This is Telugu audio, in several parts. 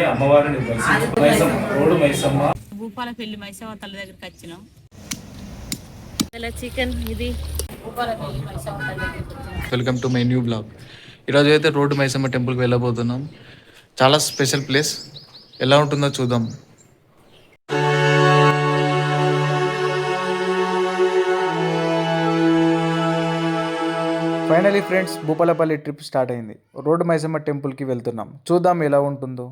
స్వామివారిని అమ్మవారిని దర్శించుకుని రోడ్డు మైసమ్మ భూపాలపల్లి మైసమ్మ తల్లి దగ్గరికి వచ్చినాం. చికెన్ ఇది భూపాలపల్లి మైసమ్మ తల్లి దగ్గరికి వచ్చినాం. Welcome to my new blog. ఈరోజు అయితే రోడ్డు మైసమ్మ టెంపుల్కి వెళ్ళబోతున్నాం. చాలా స్పెషల్ ప్లేస్, ఎలా ఉంటుందో చూద్దాం. Finally friends, Bhupalpally trip start అయింది. రోడ్డు మైసమ్మ టెంపుల్కి వెళ్తున్నాం. చూద్దాం ఎలా ఉంటుందో.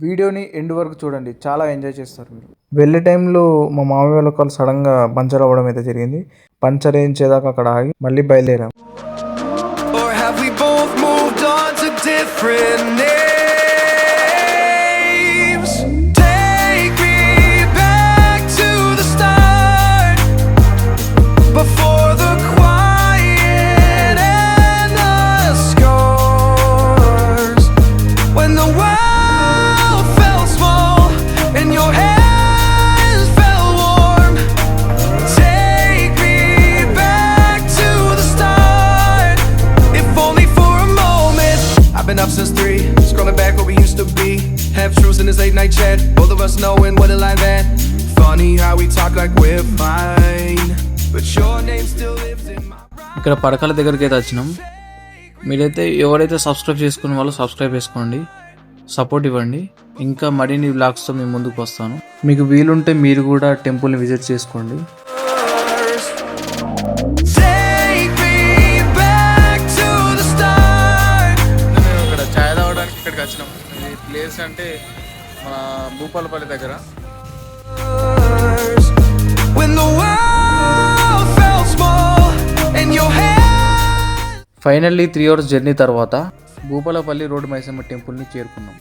వీడియోని ఎండ్ వరకు చూడండి, చాలా ఎంజాయ్ చేస్తారు మీరు. వెళ్ళే టైంలో మా మామయ్య వాళ్ళ కాల్ సడన్గా పంచర్ అవ్వడం అయితే జరిగింది. పంచర్ వేయించేదాకా అక్కడ ఆగి మళ్ళీ బయలుదేరాం. Been up since 3, scrolling back where we used to be. Half truths in this late night chat, both of us knowing what a life at. Funny how we talk like we're fine, but your name still lives in my mind. ఇక్కడ పడకల దగ్గరికి అయితే వచ్చినాం. మీరైతే ఎవరైతే సబ్స్క్రైబ్ చేసుకున్న వాళ్ళు సబ్స్క్రైబ్ చేసుకోండి, సపోర్ట్ ఇవ్వండి. ఇంకా మరిన్ని వ్లాగ్స్తో మేము ముందుకు వస్తాను. మీకు వీలుంటే మీరు కూడా టెంపుల్ని విజిట్ చేసుకోండి. ఇక్కడికి వచ్చినాం. ఈ ప్లేస్ అంటే మన భూపాలపల్లి దగ్గర. ఫైనల్లీ 3 hours జర్నీ తర్వాత భూపాలపల్లి రోడ్డు మైసమ్మ టెంపుల్ని చేరుకున్నాం.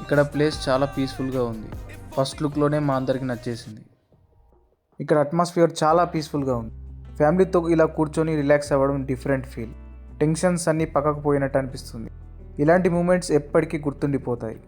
ఇక్కడ ప్లేస్ చాలా పీస్ఫుల్గా ఉంది. ఫస్ట్ లుక్లోనే మా అందరికి నచ్చేసింది. ఇక్కడ అట్మాస్ఫియర్ చాలా పీస్ఫుల్గా ఉంది. ఫ్యామిలీతో ఇలా కూర్చొని రిలాక్స్ అవ్వడం డిఫరెంట్ ఫీల్. టెన్షన్స్ అన్నీ పక్కకు పోయినట్టు అనిపిస్తుంది. ఇలాంటి మూమెంట్స్ ఎప్పటికీ గుర్తుండిపోతాయి.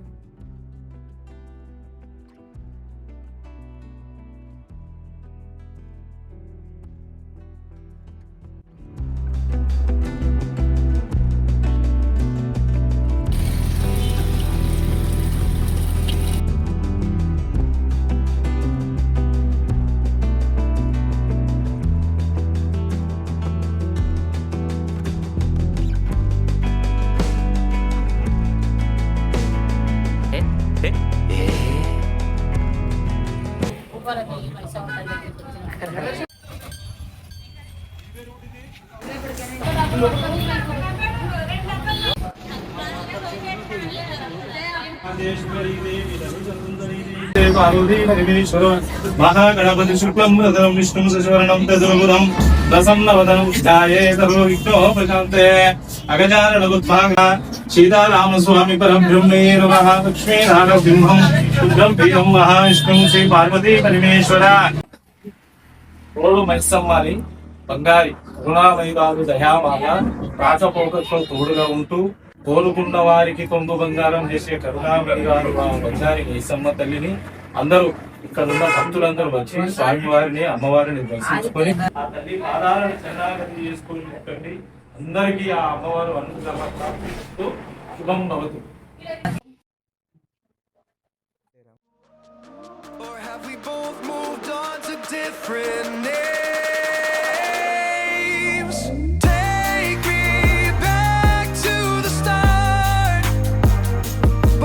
భూపాలపల్లి మైసమ్మ తల్లి దగ్గరికి వచ్చినాం. మహాగణపతి శుక్లం వదనం విష్ణుం సశవరణం తదుర్బుధం ప్రసన్నవదనం ధ్యాయేత విఘ్నోపశాంతే అగజాననగుద్భాగ సీతారామస్వామి పరం బ్రహ్మే నమః. లక్ష్మీనారసింహం శుద్ధం ప్రియం మహావిష్ణుం శ్రీ పార్వతీ పరమేశ్వర. రోడ్డు మైసమ్మని బంగారి కరుణామయురాలు దయామాల రాజపోకతో తోడుగా ఉంటూ కోలుకున్న వారికి కొంగు బంగారం చేసే కరుణామయురాలు బంగారి మైసమ్మ తల్లిని అందరూ ఇక్కడ ఉన్న భక్తులందరూ వచ్చి స్వామివారిని అమ్మవారిని దర్శించుకొని ఆ తల్లి పాదాలను శరణాగతి చేసుకుని ఉంటండి. అందరికీ ఆ అమ్మవారు అనుగ్రహం శుభం భవతు. Or have we both moved on to different names? Take me back to the start,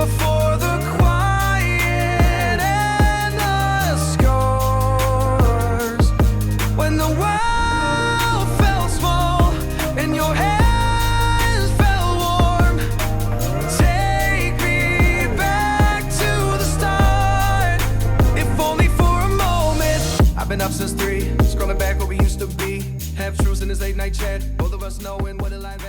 before the quiet and the scars. When the world felt small and your hands felt warm. Take me back to the start, if only for a moment. I've been up since 3, scrolling back where we used to be. Half truths in this late night chat, both of us knowing what a life